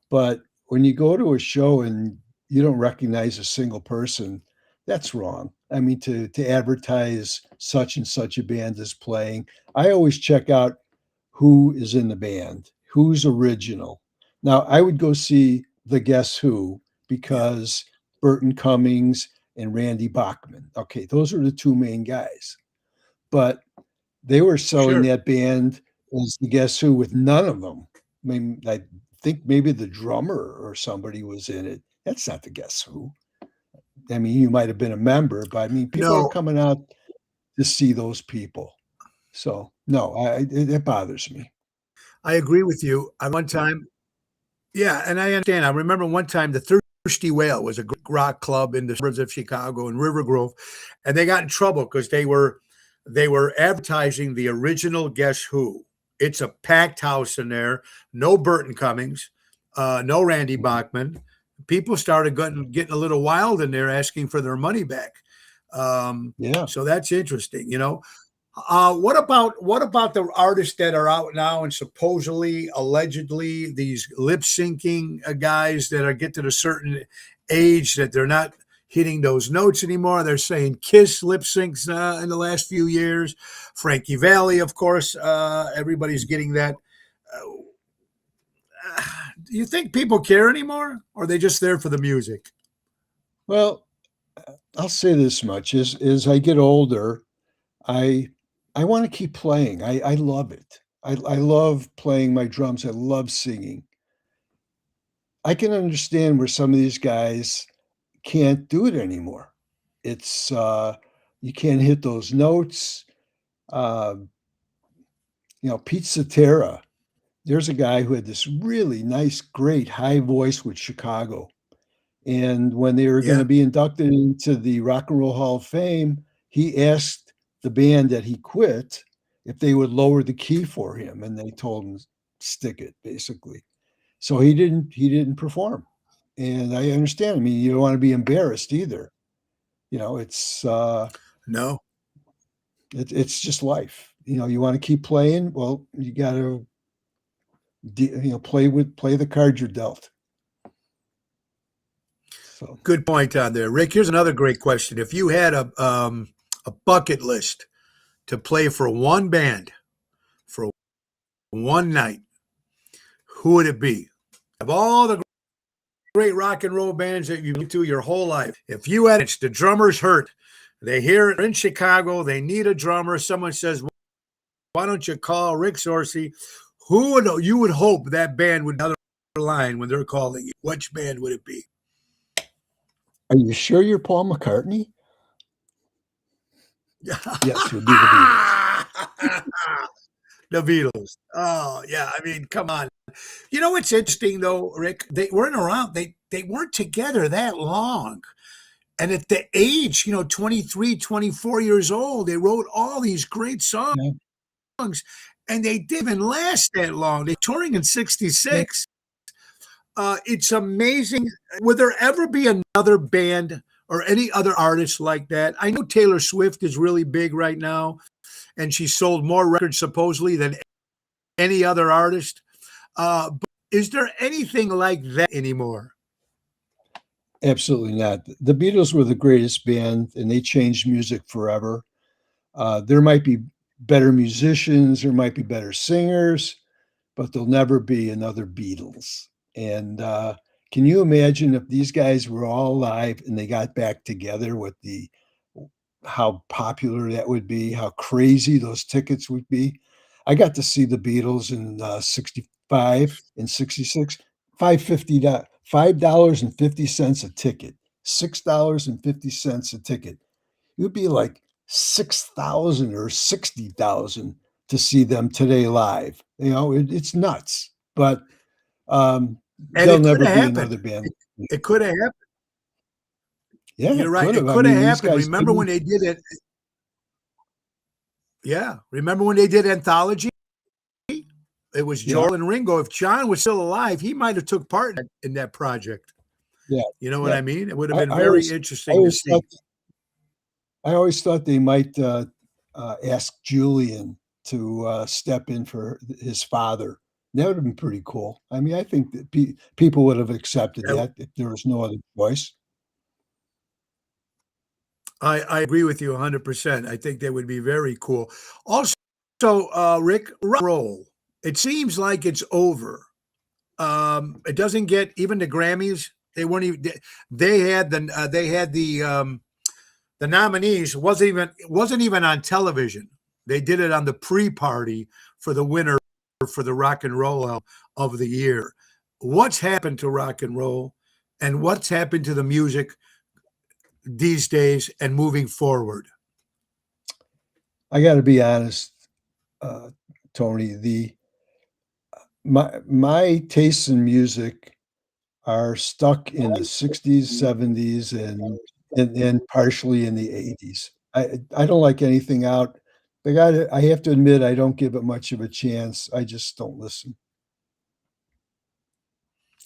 but when you go to a show and you don't recognize a single person, that's wrong. I mean, to advertise such and such a band is playing. I always check out who is in the band, who's original. Now, I would go see the Guess Who because Burton Cummings and Randy Bachman. Okay, those are the two main guys. But they were selling Sure. that band as the Guess Who with none of them. I mean, I think maybe the drummer or somebody was in it. That's not the Guess Who. I mean, you might have been a member, but I mean, people are No, coming out to see those people. So no, it bothers me. I agree with you. I one time, yeah, and I understand. I remember one time the Thirsty Whale was a rock club in the suburbs of Chicago in River Grove, and they got in trouble because they were advertising the original Guess Who. It's a packed house in there. No Burton Cummings, no Randy Bachman. People started getting a little wild in there, asking for their money back. Yeah. So that's interesting. What about the artists that are out now and supposedly, allegedly, these lip syncing guys that are get to a certain age that they're not hitting those notes anymore? They're saying Kiss lip syncs in the last few years. Frankie Valli, of course, everybody's getting that. Do you think people care anymore, or are they just there for the music? Well, I'll say this much: as I get older, I I want to keep playing. I love it. I love playing my drums. I love singing. I can understand where some of these guys can't do it anymore. It's you can't hit those notes. Uh, Pete Cetera. There's a guy who had this really nice, great high voice with Chicago. And when they were going to Yeah. be inducted into the Rock and Roll Hall of Fame, he asked the band that he quit if they would lower the key for him, and they told him stick it, basically. So he didn't perform. And I understand. I mean, you don't want to be embarrassed either. It's No. it's just life. You want to keep playing. Well, you got to play the cards you're dealt. So Good point on there, Rick. Here's another great question. If you had a bucket list to play for one band for one night, who would it be? Of all the great rock and roll bands that you've been to your whole life, if you had it, the drummer's hurt, they hear it in Chicago, they need a drummer. Someone says, "Why don't you call Rick Sorsey?" Who would you would hope that band would another line when they're calling you? Which band would it be? are you sure you're Paul McCartney? Yes, it would be the Beatles. The Beatles. Oh yeah, I mean, come on. You know what's interesting though, Rick? They weren't around. They weren't together that long. And at the age, 23, 24 years old, they wrote all these great songs, Yeah, and they didn't even last that long. They touring in yeah. '66. It's amazing. Would there ever be another band or any other artist like that? I know Taylor Swift is really big right now, and she sold more records supposedly than any other artist. But is there anything like that anymore? Absolutely not. The Beatles were the greatest band, and they changed music forever. There might be better musicians, there might be better singers, but there'll never be another Beatles. And can you imagine if these guys were all alive and they got back together, what the how popular that would be, how crazy those tickets would be? I got to see the Beatles in 65 and 66, 550 $5.50 a ticket, $6.50 a ticket. It would be like 6,000 or 60,000 to see them today live. You know, it's nuts, but And there'll it could never have be happened. another band. It could have happened. Yeah, You're it right. could It have. I could have mean, these happened. guys Remember when didn't. they did it? Yeah. Remember when they did Anthology? It was Yeah, Joel and Ringo. If John was still alive, he might have took part in that project. yeah, You know what yeah. I mean? It would have I, been I very always, I interesting to always thought, see. I always thought they might ask Julian to step in for his father. That would have been pretty cool. I mean, I think that people would have accepted Uh, that if there was no other choice. I agree with you 100%. I think that would be very cool. Also, Rick, rock and roll. It seems like it's over. It doesn't get even the Grammys. They weren't even. They had the nominees wasn't even on television. They did it on the pre-party for the winner for the rock and roll album of the year. What's happened to rock and roll, and what's happened to the music these days and moving forward? I got to be honest, uh, Tony. The my tastes in music are stuck in the 60s, 70s, and partially in the 80s. I don't like anything out. I have to admit I don't give it much of a chance. I just don't listen.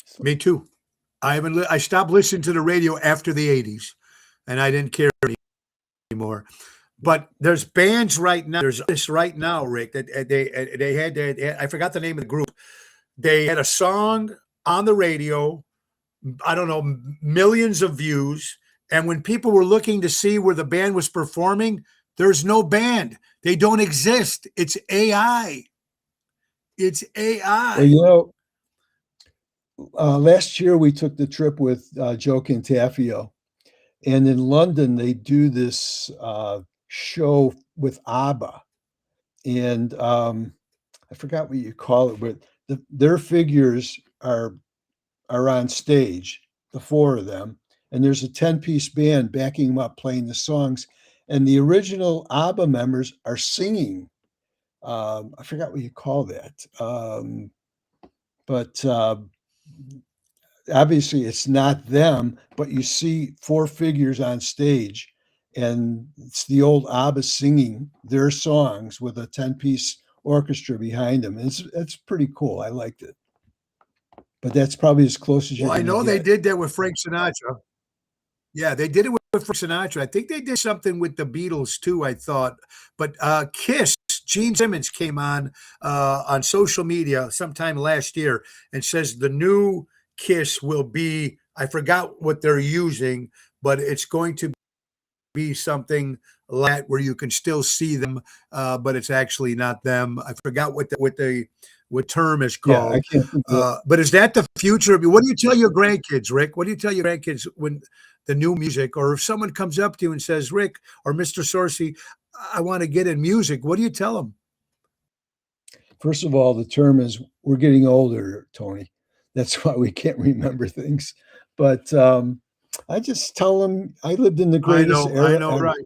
So Me too. I haven't. I stopped listening to the radio after the '80s, and I didn't care anymore. But there's bands right now. There's this right now, Rick. That I forgot the name of the group. They had a song on the radio. I don't know, millions of views. And when people were looking to see where the band was performing, there's no band. They don't exist. It's AI. It's well, AI. last year we took the trip with Joe Cantafio, and in London they do this show with ABBA, and I forgot what you call it, but their figures are on stage, the four of them, and there's a 10-piece band backing them up playing the songs, and the original ABBA members are singing. I forgot what you call that, but obviously it's not them, but you see four figures on stage, and it's the old ABBA singing their songs with a 10-piece orchestra behind them. It's pretty cool. I liked it, but that's probably as close as you're Well, I going to know they get. did that with Frank Sinatra. Yeah, they did it with Frank Sinatra. I think they did something with the Beatles too, I thought. But Kiss, Gene Simmons came on social media sometime last year and says the new Kiss will be, I forgot what they're using, but it's going to be something like that where you can still see them, but it's actually not them. I forgot what term is Yeah, I called. can't think of But is that the future? What do you tell your grandkids, Rick? What do you tell your grandkids when the new music, or if someone comes up to you and says, Rick or Mr. Sorcy, I want to get in music, what do you tell them? First of all, the term is we're getting older, Tony. That's why we can't remember things. But I just tell them I lived in the greatest I era know, ever. right?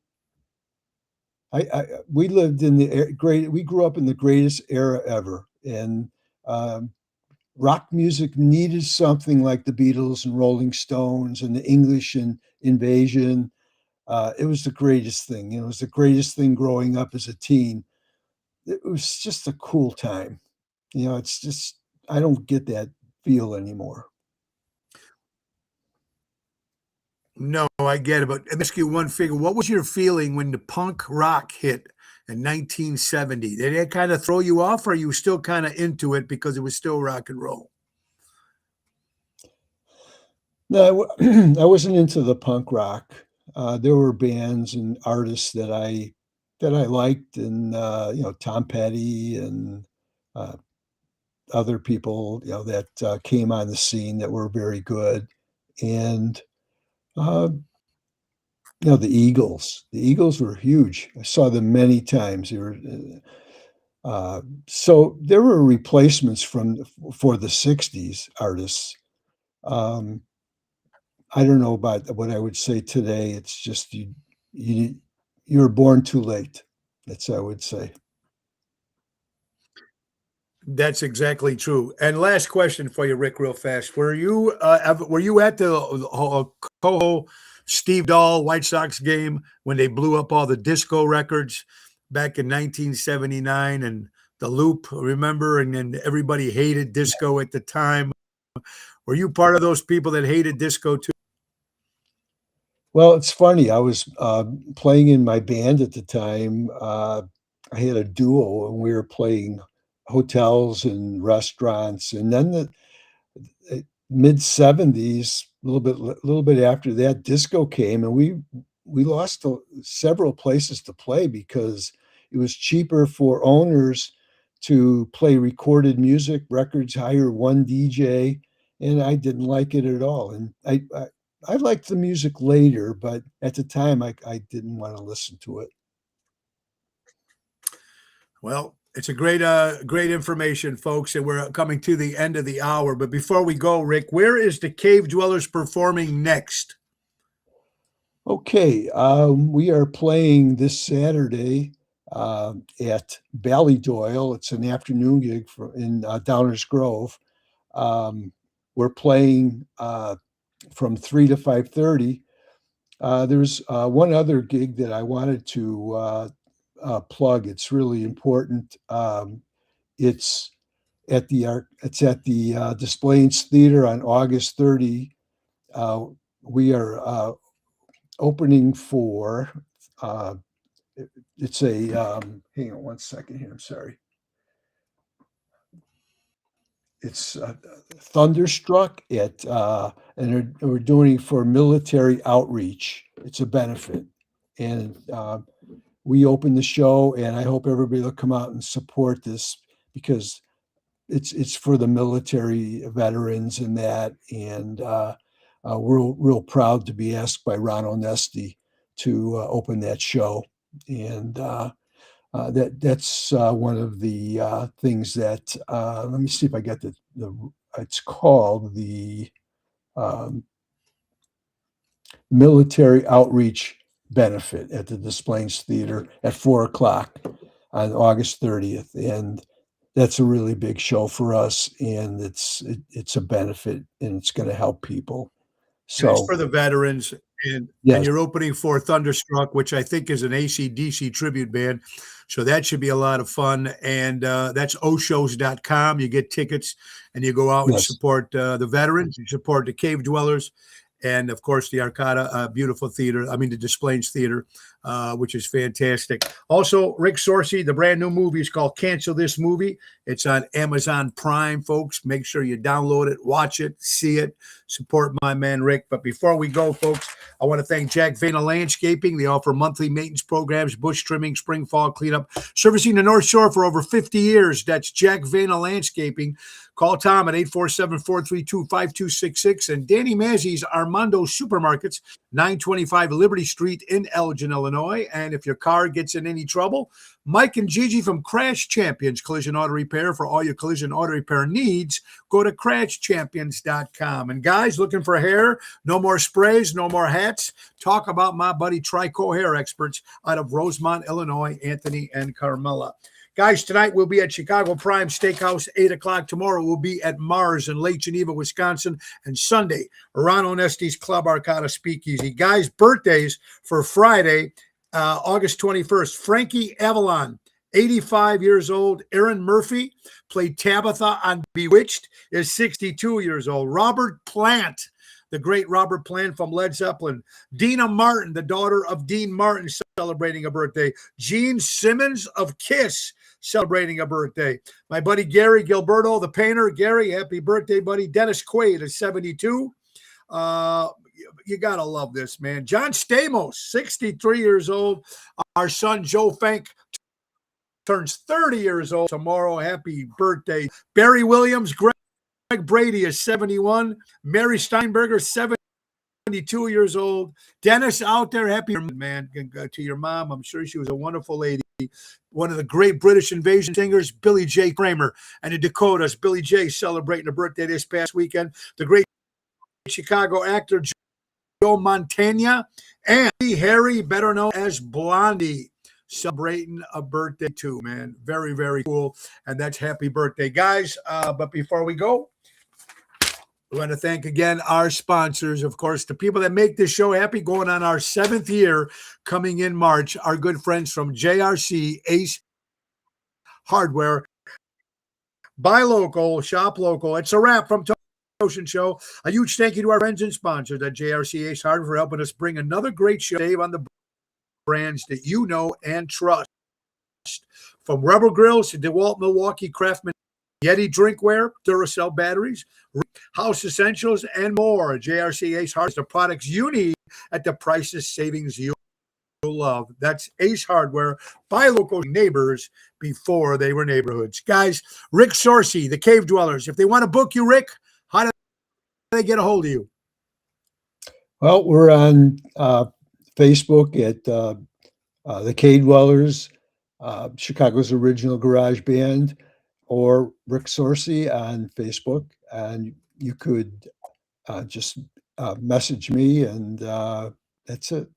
We lived in the great. We grew up in the greatest era ever, and um, rock music needed something like the Beatles and Rolling Stones and the English and Invasion. It was the greatest thing. It was the greatest thing growing up as a teen. It was just a cool time. It's just I don't get that feel anymore. No, I get it. But let me ask you one figure. What was your feeling when the punk rock hit in 1970? Did it kind of throw you off, or are you still kind of into it because it was still rock and roll? No, I wasn't into the punk rock. There were bands and artists that I liked, and Tom Petty and uh, other people that came on the scene that were very good, and uh, the Eagles. The Eagles were huge. I saw them many times. They were so there were replacements for the '60s artists. Um, I don't know about what I would say today. It's just you you were born too late. That's I would say. That's exactly true. And last question for you, Rick, real fast. Were you at the Coho Steve Dahl White Sox game when they blew up all the disco records back in 1979 and the Loop, remember? And then everybody hated disco at the time. Were you part of those people that hated disco too? Well, it's funny. I was playing in my band at the time. I had a duo, and we were playing hotels and restaurants. And then the mid '70s, little bit after that, disco came, and we lost several places to play because it was cheaper for owners to play recorded music. Records hire one DJ, and I didn't like it at all. And I liked the music later, but at the time I didn't want to listen to it. Well, it's a great information, folks, and we're coming to the end of the hour. But before we go, Rick, where is the Cave Dwellers performing next? Okay, we are playing this Saturday at Ballydoyle. It's an afternoon gig in Downers Grove. Um, we're playing from 3 to 5:30. There's one other gig that I wanted to plug. It's really important. It's it's at the Displays Theater on August 30. Uh, we are opening for uh, it's a hang on one second here. I'm sorry. It's Thunderstruck and we're doing it for military outreach. It's a benefit, and we open the show, and I hope everybody will come out and support this because it's for the military veterans and that, and we're real proud to be asked by Ron Onesti to open that show, and that's one of the things that let me see if I got the it's called the um, military outreach benefit at the Displays Theater at 4 o'clock on August 30th, and that's a really big show for us, and it's a benefit, and it's going to help people. And it's So for the veterans, and yes, you're opening for Thunderstruck, which I think is an AC/DC tribute band, so that should be a lot of fun, and, that's oshows.com. You get tickets, and you go out and yes, support, the veterans, you support the cave dwellers, and, of course, the Arcata, beautiful theater I mean, the Displays Theater, which is fantastic. Also, Rick Sorcy, the brand new movie is called Cancel This Movie. It's on Amazon Prime, folks. Make sure you download it, watch it, see it, support my man Rick. But before we go, folks, I want to thank Jack Vana Landscaping. They offer monthly maintenance programs, bush trimming, spring, fall cleanup, servicing the North Shore for over 50 years. That's Jack Vana Landscaping. Call Tom at 847-432-5266. And Danny Mazzi's Armando Supermarkets, 925 Liberty Street in Elgin, Illinois. And if your car gets in any trouble, Mike and Gigi from Crash Champions Collision Auto Repair for all your collision auto repair needs. Go to crashchampions.com. And guys, looking for hair, no more sprays, no more hats. Talk about my buddy Trico Hair Experts out of Rosemont, Illinois, Anthony and Carmela. Guys, tonight we'll be at Chicago Prime Steakhouse, 8 o'clock. Tomorrow we'll be at Mars in Lake Geneva, Wisconsin. And Sunday, Ron Onesti's Club Arcata Speakeasy. Guys, birthdays for Friday, August 21st. Frankie Avalon, 85 years old. Aaron Murphy played Tabitha on Bewitched, is 62 years old. Robert Plant, the great Robert Plant from Led Zeppelin. Dina Martin, the daughter of Dean Martin, celebrating a birthday. Gene Simmons of Kiss, celebrating a birthday. My buddy Gary Gilberto, the painter. Gary, happy birthday, buddy. Dennis Quaid is 72. You got to love this, man. John Stamos, 63 years old. Our son Joe Fank turns 30 years old tomorrow. Happy birthday. Barry Williams, Greg Brady is 71. Mary Steinberger, 72 years old. Dennis out there, happy man to your mom. I'm sure she was a wonderful lady. One of the great British invasion singers, Billy J. Kramer, and the Dakotas. Billy J. celebrating a birthday this past weekend. The great Chicago actor Joe Montana and Harry, better known as Blondie, celebrating a birthday too, man. Very, very cool. And that's happy birthday, guys. But before we go, we want to thank again our sponsors, of course, the people that make this show happy, going on our 7th year coming in March. Our good friends from JRC Ace Hardware. Buy local, shop local. It's a wrap from Ocean Show. A huge thank you to our friends and sponsors at JRC Ace Hardware for helping us bring another great show. Save on the brands that you know and trust. From Rebel Grills to DeWalt Milwaukee Craftsman, Yeti drinkware, Duracell batteries, House Essentials, and more. JRC Ace Hardware is the products you need at the prices savings you love. That's Ace Hardware. Buy local neighbors before they were neighborhoods. Guys, Rick Sorcy, the Cave Dwellers. If they want to book you, Rick, how do they get a hold of you? Well, we're on Facebook at the Cave Dwellers, Chicago's original garage band, or Rick Sorcy on Facebook. And you could just message me, and that's it.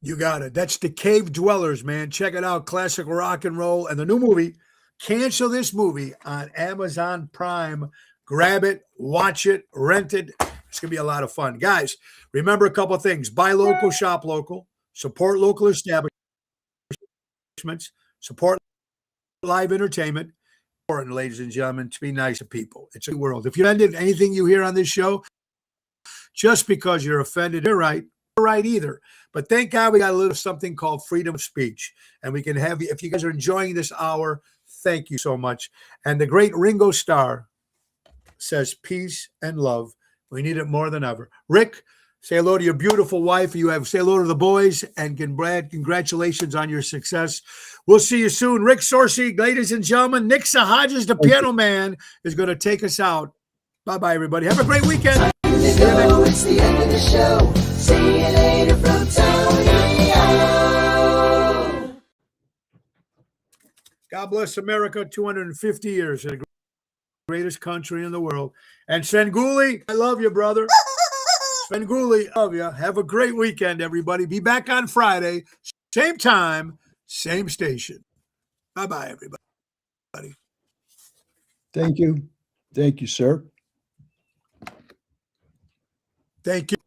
You got it. That's the Cave Dwellers, man. Check it out. Classic rock and roll. And the new movie, Cancel This Movie, on Amazon Prime. Grab it, watch it, rent it. It's going to be a lot of fun. Guys, remember a couple of things. Buy local, shop local. Support local establishments. Support live entertainment. Important, ladies and gentlemen, to be nice to people. It's a world. If you're offended anything you hear on this show, just because you're offended, you're right. You're right either. But thank God we got a little something called freedom of speech. And we can have you, if you guys are enjoying this hour, thank you so much. And the great Ringo Starr says peace and love. We need it more than ever. Rick, say hello to your beautiful wife. Say hello to the boys, and congratulations on your success. We'll see you soon. Rick Sorcy, ladies and gentlemen. Nick Sahajas, the piano man, is going to take us out. Bye-bye, everybody. Have a great weekend. It's the end of the show. See you later from Tony O. God bless America. 250 years in the greatest country in the world. And Svengoolie, I love you, brother. Svengoolie, I love you. Have a great weekend, everybody. Be back on Friday, same time, same station. Bye-bye, everybody. Thank you. Thank you, sir. Thank you.